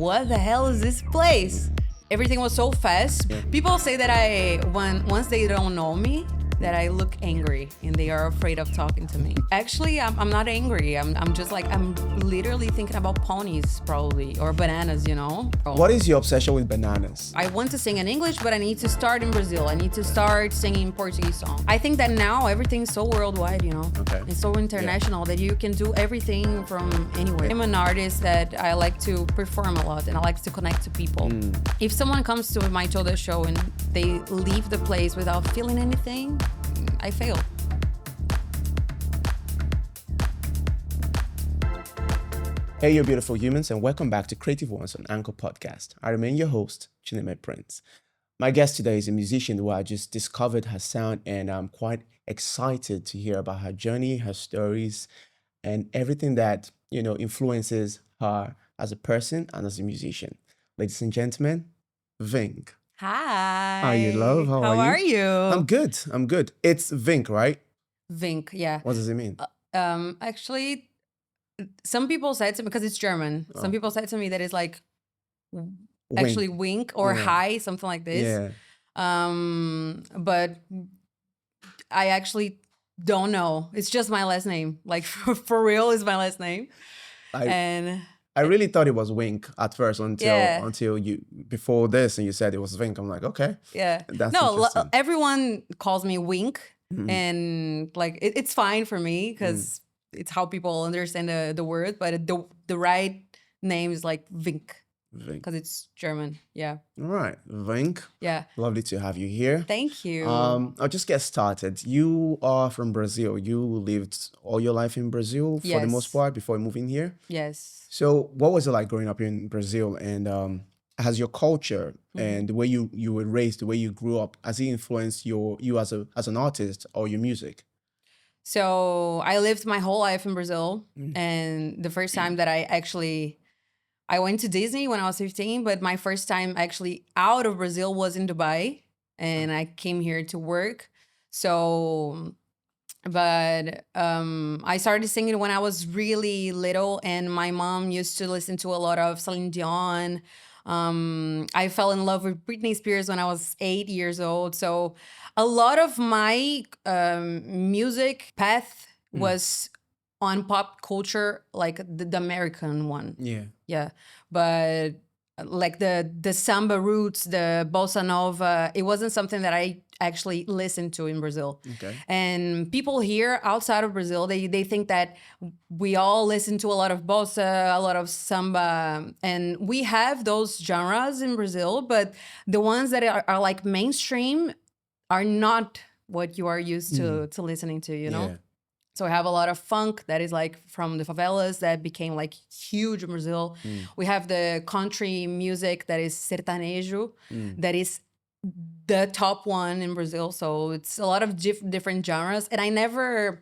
what the hell is this place? Everything was so fast. Yeah. People say that once they don't know me, that I look angry and they are afraid of talking to me. Actually, I'm not angry. I'm just like, I'm literally thinking about ponies probably, or bananas, you know? What is your obsession with bananas? I want to sing in English, but I need to start in Brazil. I need to start singing Portuguese songs. I think that now everything's so worldwide, you know? Okay. It's so international that you can do everything from anywhere. I'm an artist that I like to perform a lot and I like to connect to people. If someone comes to my Toda show and they leave the place without feeling anything, I fail. Hey, you beautiful humans, and welcome back to Creative Ones on Anqor podcast. I remain your host, Chineme Prince. My guest today is a musician who I just discovered her sound, and I'm quite excited to hear about her journey, her stories, and everything that, influences her as a person and as a musician. Ladies and gentlemen, Winck. Hi. How are you, love? How are you? I'm good. It's Winck, right? Winck, yeah. What does it mean? Actually, some people said to me, because it's German, some people said to me that it's like actually wink or hi, something like this. Yeah. But I actually don't know. It's just my last name. Like for real, is my last name. I really thought it was Winck at first Yeah. until you before this and you said it was Winck. I'm like, okay. Yeah. That's No, interesting. everyone calls me Winck, and like it's fine for me because it's how people understand the word. But the right name is like Winck Winck. because it's German. Yeah. All right, Winck. Yeah. Lovely to have you here. Thank you. I'll just get started. You are from Brazil. You lived all your life in Brazil for the most Yes. part before moving here. Yes. So what was it like growing up in Brazil? And has your culture and the way you were raised, the way you grew up, has it influenced you as an artist or your music? So I lived my whole life in Brazil, and the first time that I went to Disney when I was 15, but my first time actually out of Brazil was in Dubai, and I came here to work. So, but I started singing when I was really little, and my mom used to listen to a lot of Celine Dion. I fell in love with Britney Spears when I was 8 years old. So a lot of my music path was on pop culture, like the American one. Yeah. Yeah. But like the samba roots, the bossa nova, it wasn't something that I actually listened to in Brazil. Okay. And people here outside of Brazil, they think that we all listen to a lot of bossa, a lot of samba, and we have those genres in Brazil, but the ones that are like mainstream are not what you are used to listening to, you know? Yeah. So I have a lot of funk that is like from the favelas that became like huge in Brazil. We have the country music that is sertanejo, that is the top one in Brazil. So it's a lot of different genres. And I never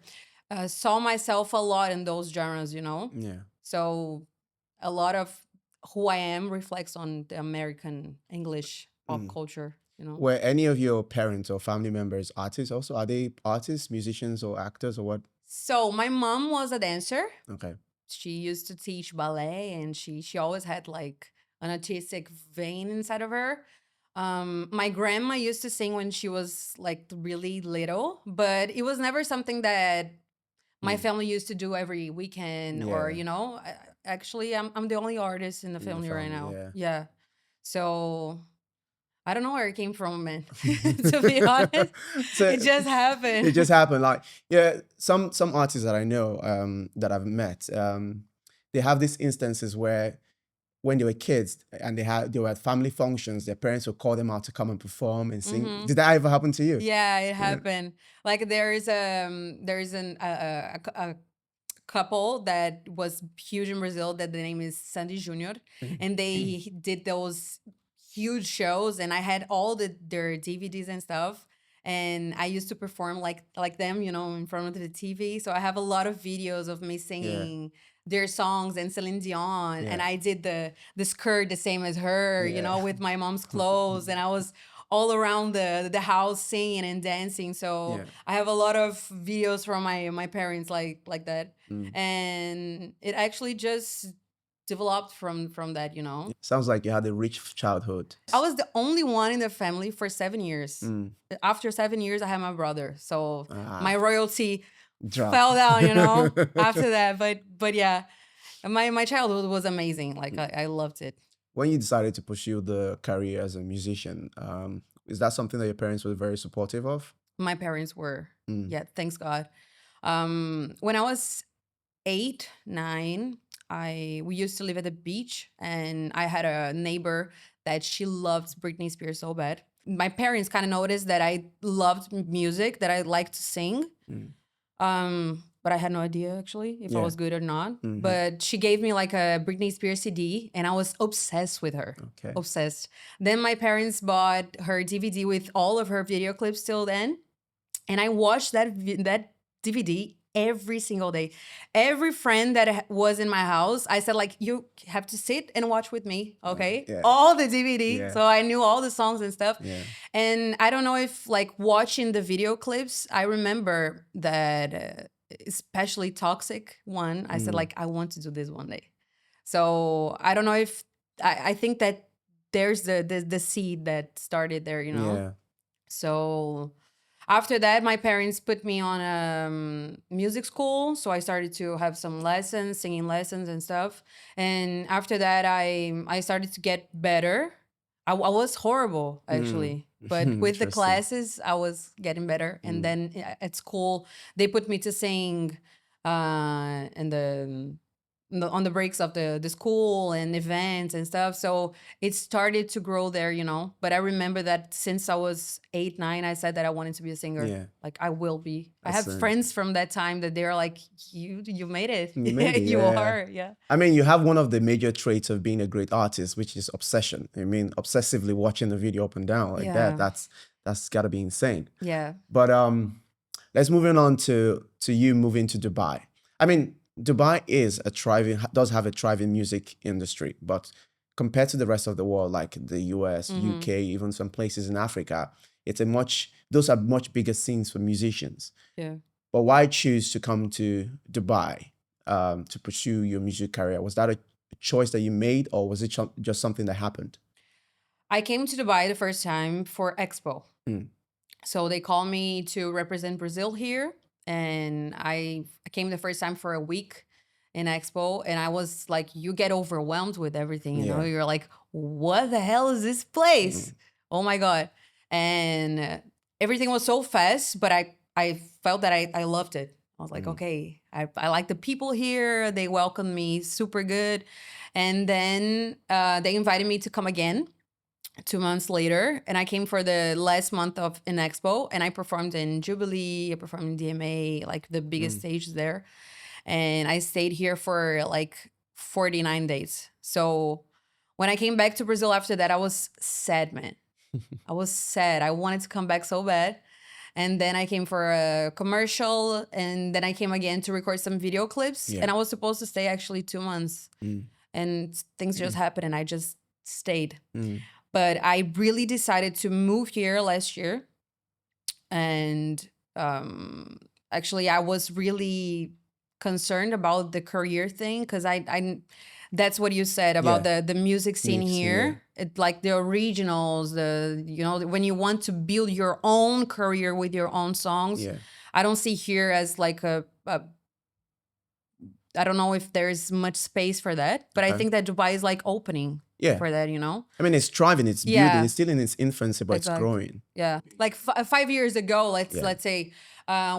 saw myself a lot in those genres, you know? Yeah. So a lot of who I am reflects on the American English pop culture, you know? Were any of your parents or family members artists also? Are they artists, musicians, or actors, or what? So my mom was a dancer. Okay. She used to teach ballet, and she always had like an artistic vein inside of her. My grandma used to sing when she was like really little, but it was never something that my family used to do every weekend or, Yeah. you know. Actually, I'm the only artist in the family right now. family, Yeah. So I don't know where it came from, man. To be honest, So it just happened. it just happened. Like, yeah, some artists that I know, that I've met, they have these instances where when they were kids and they were at family functions, their parents would call them out to come and perform and sing. Did that ever happen to you? Yeah, it happened. Like there's a couple that was huge in Brazil that the name is Sandy Junior, and they did those huge shows, and I had all their DVDs and stuff, and I used to perform like them, you know, in front of the TV. So I have a lot of videos of me singing their songs and Celine Dion, and I did the skirt the same as her, you know, with my mom's clothes, and I was all around the house singing and dancing. So I have a lot of videos from my parents like that, and it actually just developed from that, you know. Sounds like you had a rich childhood. I was the only one in the family for 7 years. Mm. After 7 years, I had my brother, so my Ah, royalty drop. fell down, you know, after that. But yeah, my childhood was amazing. Like I loved it. When you decided to pursue the career as a musician, is that something that your parents were very supportive of? My parents were, Mm. yeah, thanks God. When I was 8, 9, we used to live at the beach, and I had a neighbor that she loved Britney Spears so bad. My parents kind of noticed that I loved music, that I liked to sing. Mm. But I had no idea actually if I Yeah. was good or not. Mhm. But she gave me like a Britney Spears CD, and I was obsessed with her. Okay. Obsessed. Then my parents bought her DVD with all of her video clips till then, and I watched that DVD every single day. Every friend that was in my house, I said like, you have to sit and watch with me, okay? Yeah. All the DVD. Yeah. So I knew all the songs and stuff. Yeah. And I don't know if like watching the video clips, I remember that especially Toxic one, I said like, I want to do this one day. So I don't know if I think that there's the seed that started there, you know. Yeah. So after that, my parents put me on music school. So I started to have some lessons, singing lessons and stuff. And after that, I started to get better. I was horrible actually, but with the Interesting. classes, I was getting better. And then at school, they put me to sing on the breaks of the school and events and stuff. So it started to grow there, you know. But I remember that since I was 8, 9, I said that I wanted to be a singer. Yeah. Like I will be. I have Excellent. friends from that time that they're like, you made it. You made it, You yeah. are, yeah. I mean, you have one of the major traits of being a great artist, which is obsession. I mean, obsessively watching the video up and down like Yeah. that. That's got to be insane. Yeah. But let's move on to you moving to Dubai. I mean, Dubai does have a thriving music industry, but compared to the rest of the world, like the US, UK, even some places in Africa, those are much bigger scenes for musicians. Yeah. But why choose to come to Dubai to pursue your music career? Was that a choice that you made, or was it just something that happened? I came to Dubai the first time for Expo. So they called me to represent Brazil here. And I came the first time for a week in Expo. And I was like, you get overwhelmed with everything, you know? Yeah. You're like, what the hell is this place? Oh my God. And everything was so fast, but I felt that I loved it. I was like, okay, I like the people here. They welcomed me super good. And then they invited me to come again 2 months later, and I came for the last month of an expo, and I performed in Jubilee, I performed in DMA, like the biggest stage there. And I stayed here for like 49 days. So when I came back to Brazil after that, I was sad, man. I was sad. I wanted to come back so bad. And then I came for a commercial, and then I came again to record some video clips. Yeah. And I was supposed to stay actually 2 months. And things just happened, and I just stayed. But I really decided to move here last year. And actually, I was really concerned about the career thing, because I that's what you said about the music scene here. It like the originals, when you want to build your own career with your own songs. I don't see here as like a I don't know if there's much space for that, but I think that Dubai is like opening for that, you know? I mean, it's thriving, it's building, it's still in its infancy, but it's growing. Yeah. Like 5 years ago, let's say,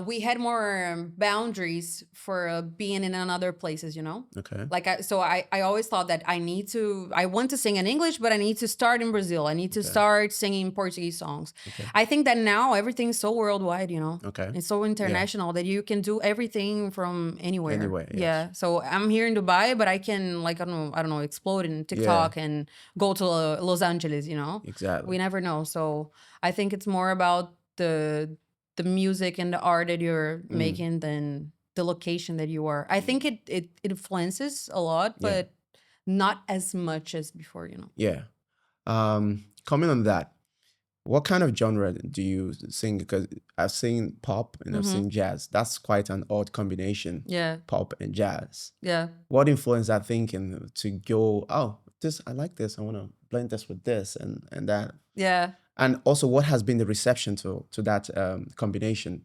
we had more boundaries for being in another places, you know? Okay. Like, I always thought that I want to sing in English, but I need to start in Brazil. I need to start singing Portuguese songs. I think that now everything's so worldwide, you know? Okay. It's so international that you can do everything from anywhere. Anywhere, yes. Yeah. So I'm here in Dubai, but I can, like, I don't know, explode in TikTok and go to Los Angeles, you know? Exactly. We never know. So I think it's more about the music and the art that you're making than the location that you are. I think it influences a lot, but not as much as before, you know? Yeah. Comment on that. What kind of genre do you sing? Because I've seen pop and I've seen jazz. That's quite an odd combination, Yeah. pop and jazz. Yeah. What influenced that thinking to go, oh, this, I like this. I want to blend this with this and that. Yeah. And also, what has been the reception to that combination?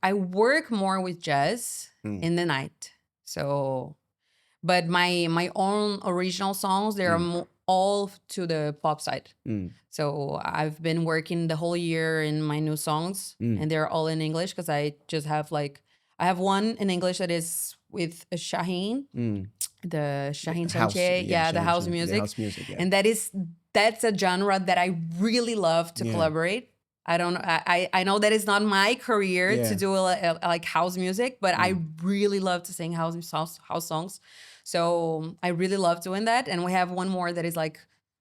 I work more with jazz in the night. So, but my own original songs, they are all to the pop side. So I've been working the whole year in my new songs, and they're all in English because I just have like, I have one in English that is with a Shaheen, the Shaheen House, Chantier, yeah, the house music, the house music, yeah. and that's a genre that I really love to collaborate. I don't. I know that it's not my career to do like house music, but I really love to sing house songs. So I really love doing that. And we have one more that is like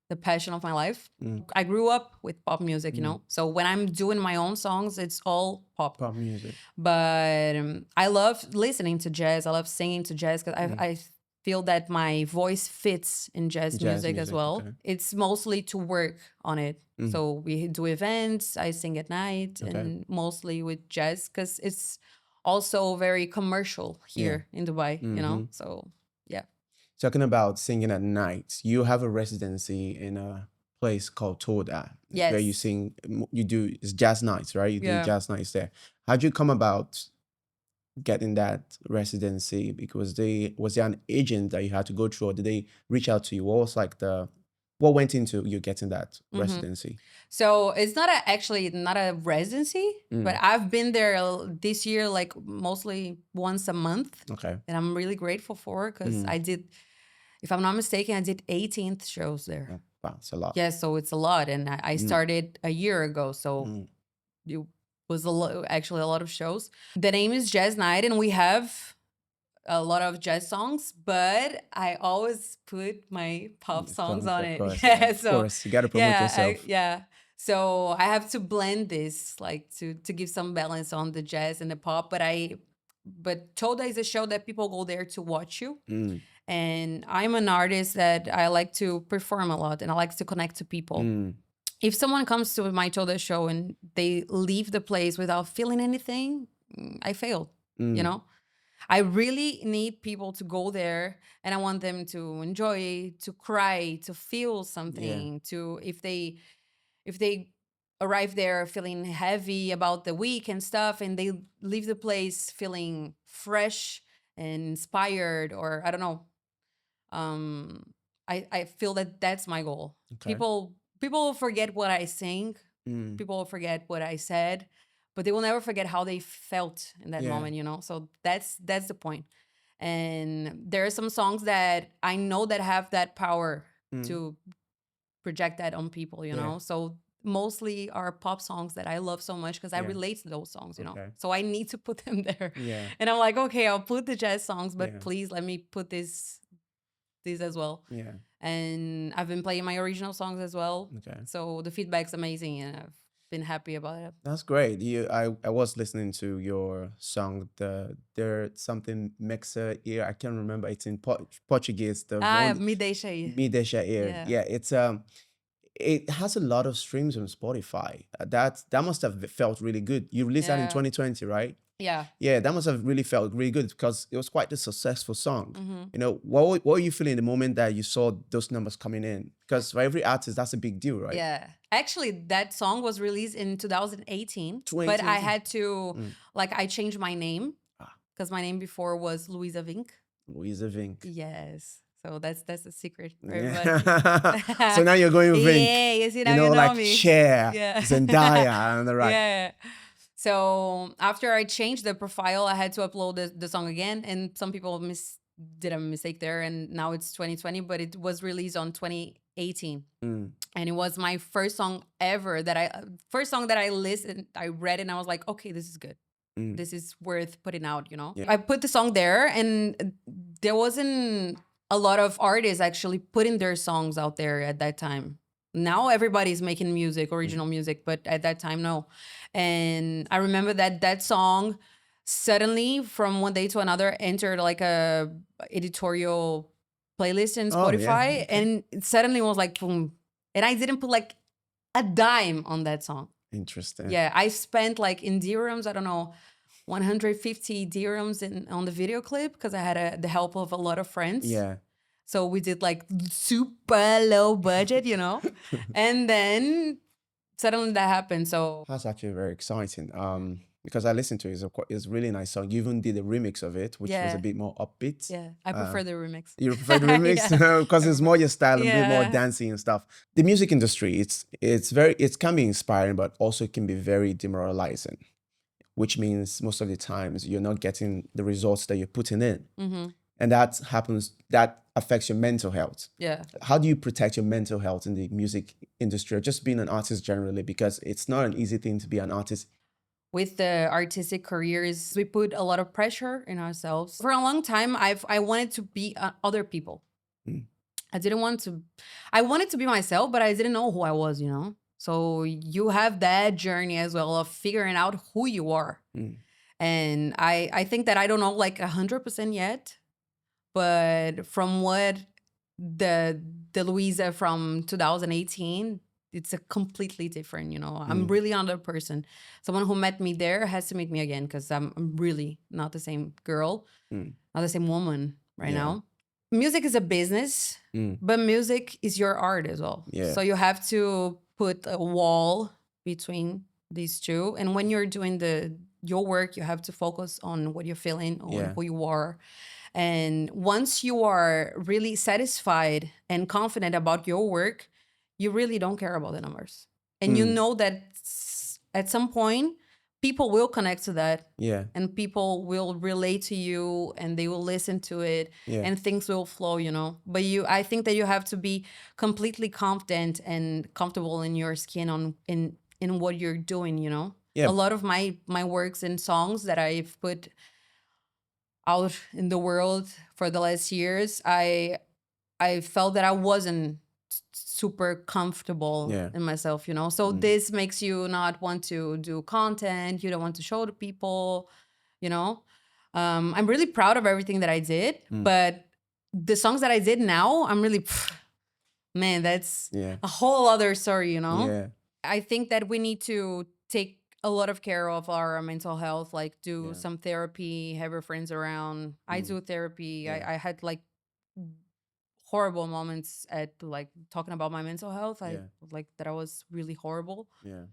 the passion of my life. I grew up with pop music, you know. So when I'm doing my own songs, it's all pop. Pop music. But I love listening to jazz. I love singing to jazz because I feel that my voice fits in jazz music as well. Okay. It's mostly to work on it. So we do events, I sing at night, and mostly with jazz because it's also very commercial here in Dubai, you know? So, yeah. Talking about singing at night, you have a residency in a place called Toda, Yes. where you sing, you do, it's jazz nights, right? You do Yeah. jazz nights there. How'd you come about getting that residency? Because was there an agent that you had to go through, or did they reach out to you? What was like what went into you getting that residency? So it's not actually not a residency, but I've been there this year, like mostly once a month. Okay. And I'm really grateful for it because I did, if I'm not mistaken, I did 18 shows there. Oh, wow, it's a lot. Yeah, so it's a lot. And I started a year ago. So it was actually a lot of shows. The name is Jazz Night, and we have a lot of jazz songs, but I always put my pop songs on it. Course, Yeah, of so course, you got to promote yourself. so I have to blend this, like to give some balance on the jazz and the pop. But Toda is a show that people go there to watch you. And I'm an artist that I like to perform a lot, and I like to connect to people. If someone comes to my Toda show and they leave the place without feeling anything, I failed, you know? I really need people to go there, and I want them to enjoy, to cry, to feel something, to if they arrive there feeling heavy about the week and stuff, and they leave the place feeling fresh and inspired, or I don't know. I feel that that's my goal. Okay. People will forget what I sing. People will forget what I said, but they will never forget how they felt in that moment, you know? So that's the point. And there are some songs that I know that have that power to project that on people, you know? So mostly are pop songs that I love so much because I relate to those songs, you know? So I need to put them there. And I'm like, okay, I'll put the jazz songs, but please let me put these as well. And I've been playing my original songs as well. So the feedback's amazing, and I've been happy about it. That's great. I was listening to your song. There's something Mexa here. I can't remember. It's in Portuguese. Me Deixa Ir. Me Deixa Ir. Yeah, it's it has a lot of streams on Spotify. That must have felt really good. You released that in 2020, right? Yeah. Yeah, that must have really felt really good because it was quite a successful song. You know, what were you feeling the moment that you saw those numbers coming in? Because for every artist, that's a big deal, right? Yeah. Actually, that song was released in 2018, but I had to, like, I changed my name because my name before was Louisa Winck. Louisa Winck. Yes. So that's a secret for everybody. So now you're going with Winck. Yeah, you see, now you know like me. Cher, Yeah. Zendaya on the right. Yeah. So after I changed the profile, I had to upload the song again, and some people did a mistake there, and now it's 2020, but it was released on 2018, and it was my first song ever that I listened, I read, and I was like, okay, this is good. This is worth putting out, you know. I put the song there, and there wasn't a lot of artists actually putting their songs out there at that time. Now everybody's making music, original music, but at that time, no. And I remember that song suddenly from one day to another entered like a editorial playlist in Spotify, and it suddenly was like boom. And I didn't put like a dime on that song. Interesting. Yeah, I spent like in dirhams, I don't know, 150 dirhams on the video clip because I had the help of a lot of friends. Yeah. So we did like super low budget, and then suddenly that happened. So That's actually very exciting. Because I listened to it, it's a really nice song. You even did a remix of it, which was a yeah, bit more upbeat. yeah, I prefer the remix. You prefer the remix Yeah. because it's more your style and a bit more Yeah. dancing and stuff. The music industry, it can be inspiring, but also it can be very demoralizing, which means most of the times you're not getting the results that you're putting in. Mm-hmm. And that affects your mental health. Yeah. How do you protect your mental health in the music industry or just being an artist generally? Because it's not an easy thing to be an artist. With the artistic careers, we put a lot of pressure in ourselves. For a long time, I wanted to be other people. Mm. I wanted to be myself, but I didn't know who I was, So you have that journey as well of figuring out who you are. Mm. And I think that I don't know like 100% yet, but from what the Louisa from 2018, it's a completely different, I'm really another person. Someone who met me there has to meet me again because I'm really not the same girl, not the same woman right Yeah. now. Music is a business, but music is your art as well. Yeah. So you have to put a wall between these two. And when you're doing your work, you have to focus on what you're feeling, on Yeah. who you are. And once you are really satisfied and confident about your work, you really don't care about the numbers. And you know that at some point, people will connect to that. Yeah. And people will relate to you and they will listen to it. Yeah. And things will flow, But I think that you have to be completely confident and comfortable in your skin in what you're doing, Yeah. A lot of my works and songs that I've put out in the world for the last years, I felt that I wasn't super comfortable in myself, So this makes you not want to do content. You don't want to show to people, I'm really proud of everything that I did, but the songs that I did now, I'm really, man, that's a whole other story, Yeah. I think that we need to take a lot of care of our mental health, like do Yeah. some therapy, have your friends around. I do therapy. Yeah. I had like horrible moments at like talking about my mental health. I like that I was really horrible. Yeah.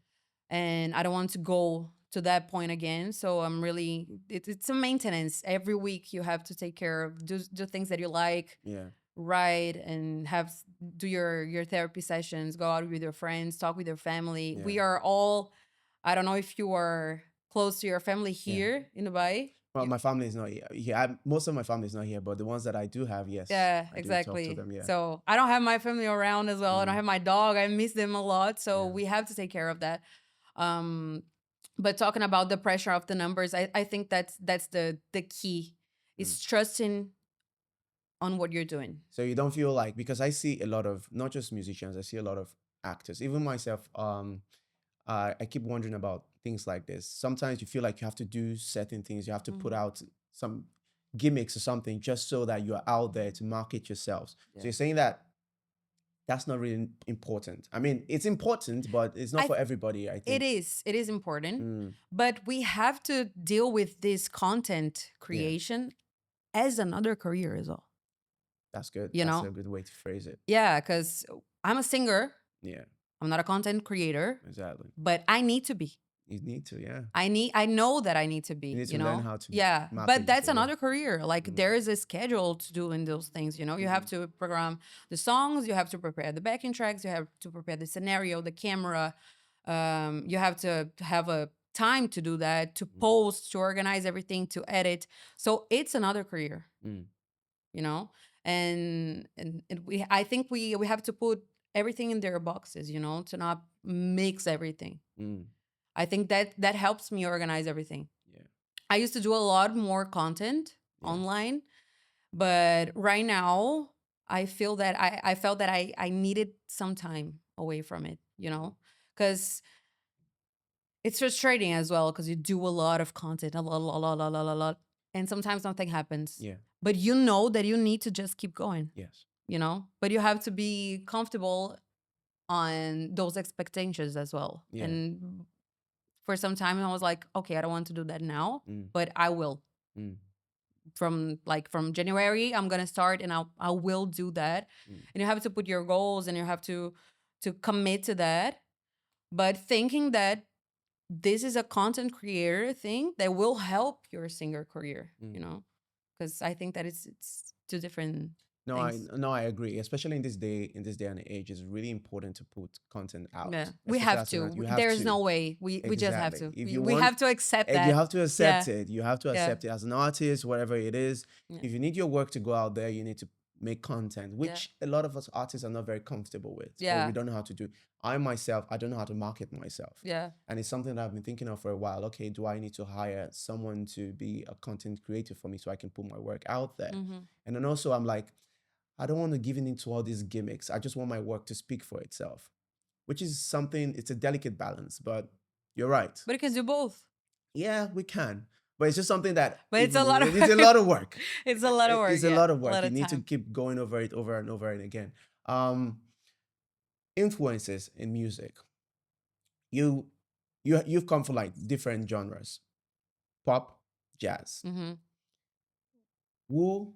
And I don't want to go to that point again. So I'm really, it's a maintenance. Every week you have to take care of, do things that you like. Yeah. Write and do your therapy sessions, go out with your friends, talk with your family. Yeah. We are all, I don't know if you are close to your family here in Dubai. Well, my family is not here. Most of my family is not here, but the ones that I do have, yes. Yeah, I do talk to exactly. them, yeah. So I don't have my family around as well. I don't have my dog. I miss them a lot. So we have to take care of that. But talking about the pressure of the numbers, I think that's the key is trusting on what you're doing. So you don't feel like, because I see a lot of, not just musicians, I see a lot of actors, even myself, I keep wondering about things like this. Sometimes you feel like you have to do certain things, you have to put out some gimmicks or something just so that you're out there to market yourselves. So you're saying that that's not really important. I mean, it's important, but it's not for everybody, I think. It is important, but we have to deal with this content creation as another career as well. That's good. You That's know? a good way to phrase it. Yeah, because I'm a singer. Yeah, I'm not a content creator, exactly. but I need to be. You need to, yeah. I know that I need to be. You need to learn how to market but that's yourself, another career. Like there is a schedule to do in those things. You have to program the songs. You have to prepare the backing tracks. You have to prepare the scenario, the camera. You have to have a time to do that, to post, to organize everything, to edit. So it's another career. And I think we have to put everything in their boxes, to not mix everything. I think that helps me organize everything. Yeah. I used to do a lot more content online, but right now I feel that I felt that I needed some time away from it, because it's frustrating as well, because you do a lot of content, a lot, and sometimes nothing happens. Yeah. But you know that you need to just keep going. Yes. But you have to be comfortable on those expectations as well. Yeah. And for some time I was like, okay, I don't want to do that now, Mm. but I will. Mm. From January, I'm gonna start, and I will do that. Mm. And you have to put your goals, and you have to commit to that. But thinking that this is a content creator thing that will help your singer career, Mm. you know, because I think that it's two different No, things. I agree. Especially in this day and age, it's really important to put content out. Yeah, we Especially have as an to. art, you have There's to. no way. We just have Exactly. to. If We, you we want, have to accept and you that. have to accept it. You have to Yeah. accept it as an artist, whatever it is. Yeah. If you need your work to go out there, you need to make content, Yeah. which a lot of us artists are not very comfortable with, or Yeah. we don't know how to do. I myself, I don't know how to market myself. Yeah. And it's something that I've been thinking of for a while. Okay, do I need to hire someone to be a content creator for me so I can put my work out there? Mhm. And then also I'm like, I don't want to give into all these gimmicks. I just want my work to speak for itself, which is something, it's a delicate balance, but you're right. But you can do both. Yeah, we can. But it's just something that But it's a lot of it's a lot of work. It's a lot of work. It's a yeah. lot of A work. lot You of need to time. keep going over it over and over and again. Influences in music. You've come from like different genres. Pop, jazz. Mm-hmm. Who,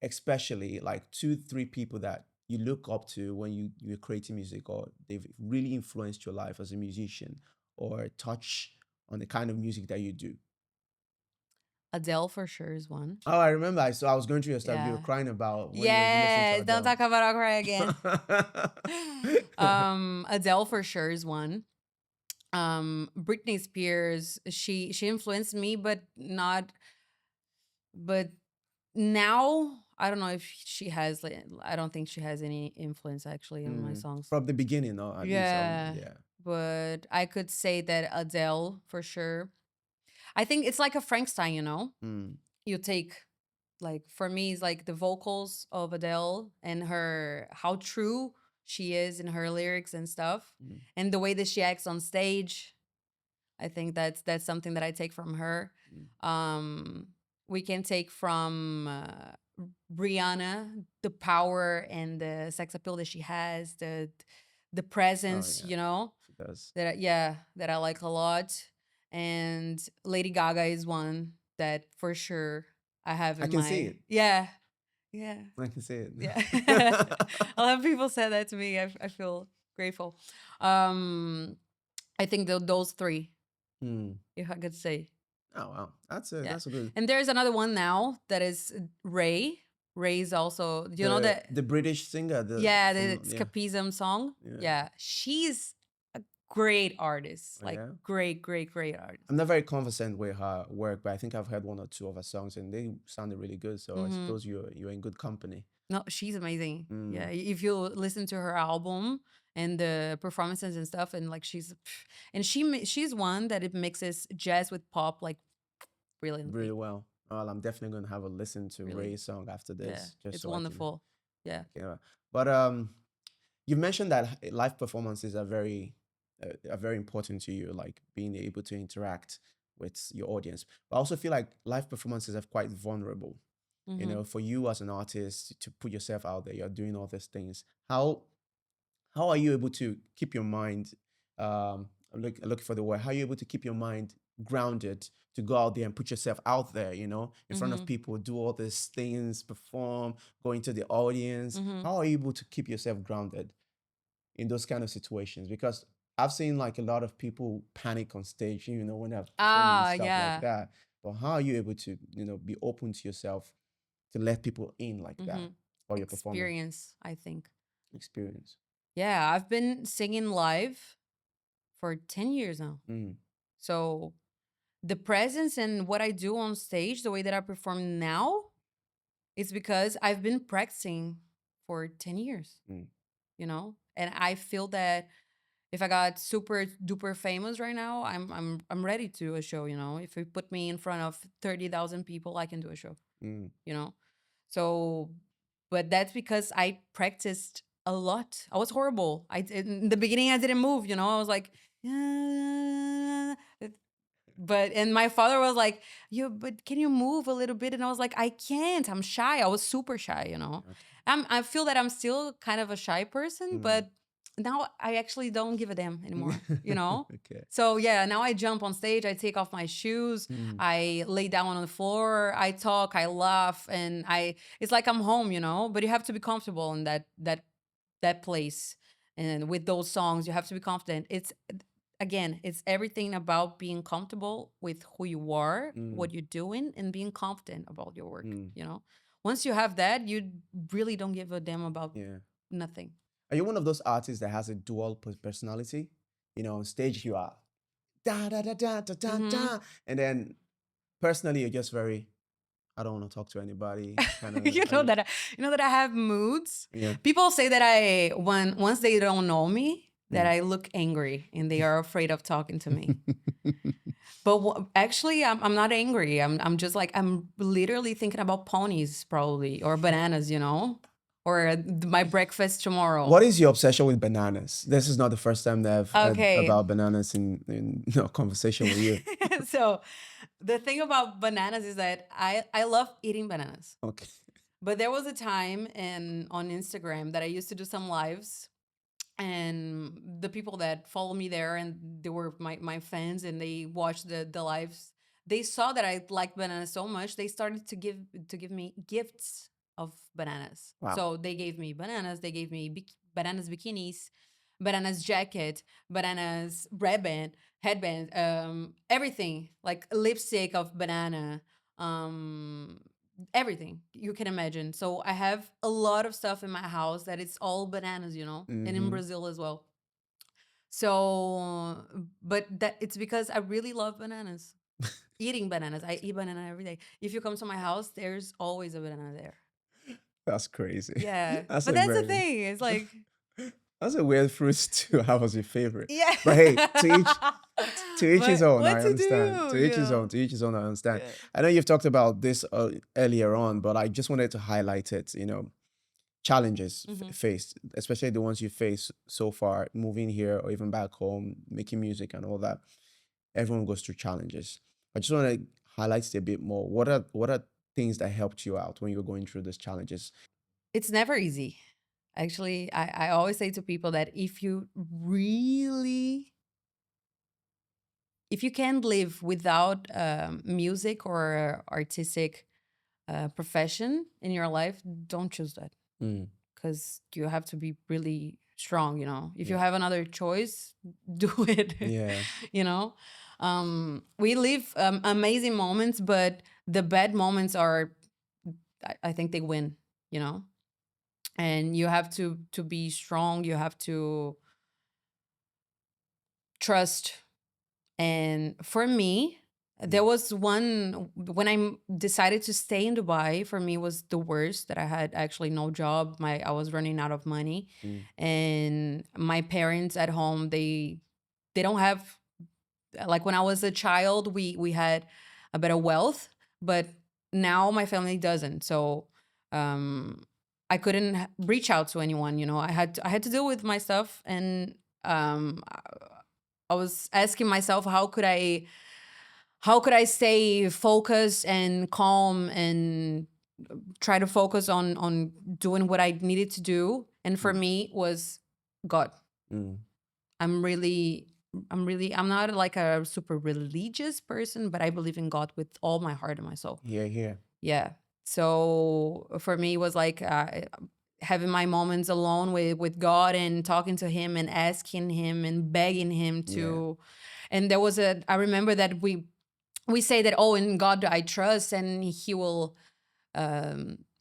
especially like 2, 3 people that you look up to when you're creating music, or they've really influenced your life as a musician, or touch on the kind of music that you do? Adele for sure is one. Oh, I remember. I was going through your stuff. You were Yeah. crying about when you were listening to Yeah. Don't Adele. talk about I'll cry again. Adele for sure is one. Britney Spears, she influenced me, but not. But now I don't know if she has. Like, I don't think she has any influence actually on my songs. From the beginning, or at least, Yeah. yeah. But I could say that Adele for sure. I think it's like a Frankenstein, you know? Mm. You take, like, for me, it's like the vocals of Adele and her, how true she is in her lyrics and stuff, Mm. and the way that she acts on stage. I think that's something that I take from her. We can take from Rihanna the power and the sex appeal that she has, the Oh presence, yeah, you know, she does. that I like a lot. And Lady Gaga is one that for sure I have I in can see my it. yeah. I can see it. Yeah. A lot of people said that to me. I feel grateful. I think those three, if I could say. Oh wow, that's Yeah. a good. And there's another one now that is Ray. Ray is also, you know that, The British singer, the yeah, the from, yeah. escapism song. Yeah. Yeah. She's a great artist. Oh, Like yeah? great artist. I'm not very conversant with her work, but I think I've heard 1 or 2 of her songs, and they sounded really good. So I suppose you're in good company. No, she's amazing. Yeah. If you listen to her album and the performances and stuff, and like and she's one that it mixes jazz with pop like brilliantly. Really well. Well, I'm definitely going to have a listen to Really. Ray's song after Yeah. this, just It's so wonderful. Yeah. I can. But you mentioned that live performances are very important to you, like being able to interact with your audience. But I also feel like live performances are quite vulnerable. You know, for you as an artist to put yourself out there, you're doing all these things. How are you able to keep your mind? I'm looking for the word. How are you able to keep your mind grounded to go out there and put yourself out there? You know, in front of people, do all these things, perform, go into the audience. How are you able to keep yourself grounded in those kind of situations? Because I've seen like a lot of people panic on stage, you know, when they're performing and stuff like that. But how are you able to, you know, be open to yourself to let people in like that while you're performing? Experience, I think. Experience. Yeah, I've been singing live for 10 years now. So the presence and what I do on stage, the way that I perform now, is because I've been practicing for 10 years, you know? And I feel that if I got super duper famous right now, I'm ready to do a show, you know? If you put me in front of 30,000 people, I can do a show, you know? So, but that's because I practiced a lot. I was horrible. In the beginning, I didn't move, you know? I was like, but, and my father was like, but can you move a little bit? And I was like, I can't. I'm shy. I was super shy, you know? Okay. I feel that I'm still kind of a shy person, but now I actually don't give a damn anymore, you know? Okay. So yeah, now I jump on stage, I take off my shoes, Mm, I lay down on the floor, I talk, I laugh, and it's like I'm home, you know? But you have to be comfortable in that place. And with those songs, you have to be confident. It's again, it's everything about being comfortable with who you are, mm, what you're doing, and being confident about your work, mm. you know? Once you have that, you really don't give a damn about Yeah. nothing. Are you one of those artists that has a dual personality? You know, on stage you are da da da da da da Hmm. da, and then personally you're just very, I don't want to talk to anybody. Kind of, You know that I have moods. yeah. People say that once they don't know me, that Mm. I look angry and they are afraid of talking to me. But actually, I'm not angry. I'm just like I'm literally thinking about ponies probably or bananas, you know, or my breakfast tomorrow. What is your obsession with bananas? This is not the first time that I've heard Okay. about bananas in conversation with you. So the thing about bananas is that I love eating bananas. Okay. But there was a time on Instagram that I used to do some lives, and the people that follow me there and they were my fans and they watched the lives, they saw that I liked bananas so much they started to give me gifts of bananas. Wow. So they gave me bananas, they gave me bananas bikinis, bananas jacket, bananas headband, everything, like lipstick of banana, um everything you can imagine. So I have a lot of stuff in my house that it's all bananas, you know, and in Mm-hmm. Brazil as well. So, but that it's because I really love bananas. Eating bananas, I eat banana every day. If you come to my house, there's always a banana there. That's crazy. Yeah, That's but a that's the very thing. It's like, that's a weird fruit to have as your favorite. yeah. But hey, to each his But own. what I to understand. do, To you each his own. know? To each his own. I understand. Yeah. I know you've talked about this earlier on, but I just wanted to highlight it. You know, challenges Hmm. faced, especially the ones you face so far, moving here or even back home, making music and all that. Everyone goes through challenges. I just want to highlight it a bit more. What are things that helped you out when you were going through these challenges? It's never easy. Actually, I always say to people that if you can't live without music or artistic profession in your life, don't choose that, Mm, because you have to be really strong, you know. If you yeah. have another choice, do it. Yeah. You know, we live amazing moments, but the bad moments are, I think they win, you know. And you have to be strong, you have to trust. And for me, there Mm, was one when decided to stay in Dubai. For me, was the worst. That I had actually no job. I was running out of money, mm, and my parents at home, they don't have, like when I was a child, we had a better wealth, but now my family doesn't. So um, I couldn't reach out to anyone. You know, I had to deal with my stuff, and um, I was asking myself, how could I stay focused and calm and try to focus on doing what I needed to do. And for mm, me was God. mm. I'm really I'm not like a super religious person, but I believe in God with all my heart and my soul. Here, here. Yeah. So for me, it was like having my moments alone with God and talking to Him and asking Him and begging Him Yeah. to. And there was I remember that we say that, oh, in God I trust and He will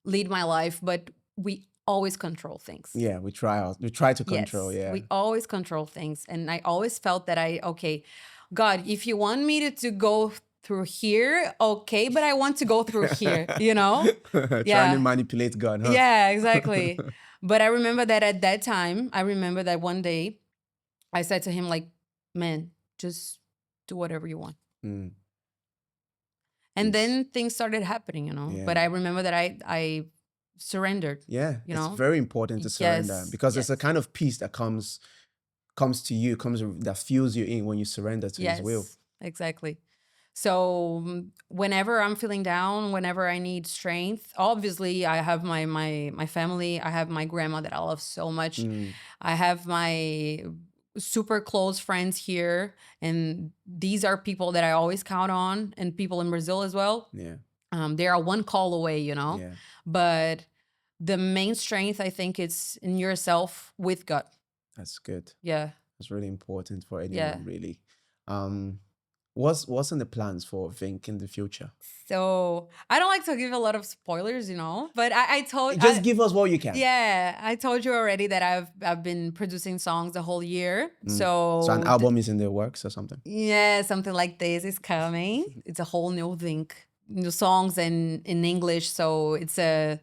lead my life, but we always control things. Yeah. We try out. We try to control. Yes, Yeah. we always control things. And I always felt that okay, God, if you want me to go through here, okay, but I want to go through here, you know? Trying to Yeah. manipulate God, huh? Yeah, exactly. But I remember that at that time, I remember that one day I said to him, like, man, just do whatever you want. Mm, And peace. then things started happening, you know? But Yeah. I remember that I surrendered, Yeah. you It's know? very important to surrender Yes, because there's a yes. kind of peace that comes to you, comes that fuels you in when you surrender to His will. Yes, exactly. So whenever I'm feeling down, whenever I need strength, obviously I have my family. I have my grandma that I love so much. Mm, I have my super close friends here, and these are people that I always count on, and people in Brazil as well. yeah, They are one call away, you know. yeah, But the main strength, I think, is in yourself with God. that's good. Yeah, That's really important for yeah. anyone, really. Um, what's in the plans for Winck in the future? So I don't like to give a lot of spoilers, you know, but I told Just give us what you can. yeah, I told you already that I've been producing songs the whole year. Mm. So an So album is in the works or something? yeah, something like this is coming. It's a whole new thing, new songs in English. So it's a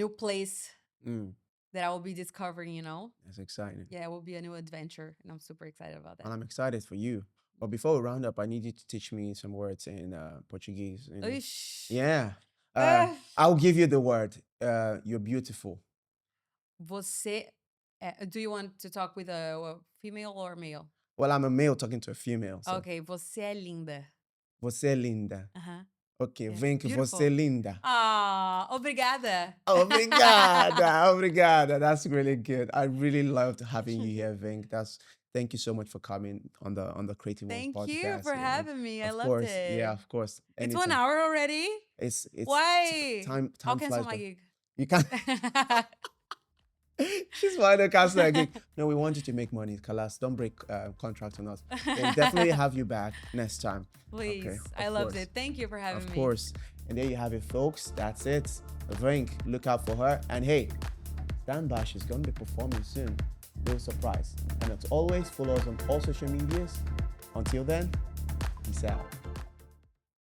new place Mm, that I will be discovering. You know, that's exciting. yeah, it will be a new adventure, and I'm super excited about that. And I'm excited for you. But before we round up, I need you to teach me some words in Portuguese. Oish. Yeah. Ah. I'll give you the word. You're beautiful. Você, do you want to talk with a female or male? Well, I'm a male talking to a female. So. Okay, você é linda. Você é linda. Uh-huh. Ok, Yeah. vem que você é Beautiful. linda. Ah, obrigada. Obrigada, obrigada. That's really good. I really loved having you here, Vink. Thank you so much for coming on the Creative Ones Thank podcast. you for having me. I Of loved course, it. yeah, of course. It's 1 Anytime. hour already? It's Why? time I'll cancel flies my by. gig. You can't. She's fine to cancel again. No, we want you to make money, Kalas. Don't break contract on us. We'll definitely have you back next time. Please. Okay, I of loved course. it. Thank you for having me. Of course. And there you have it, folks. That's it. Vink, look out for her. And hey, stand by. She's going to be performing soon. No surprise. And as always, follow us on all social medias. Until then, peace out.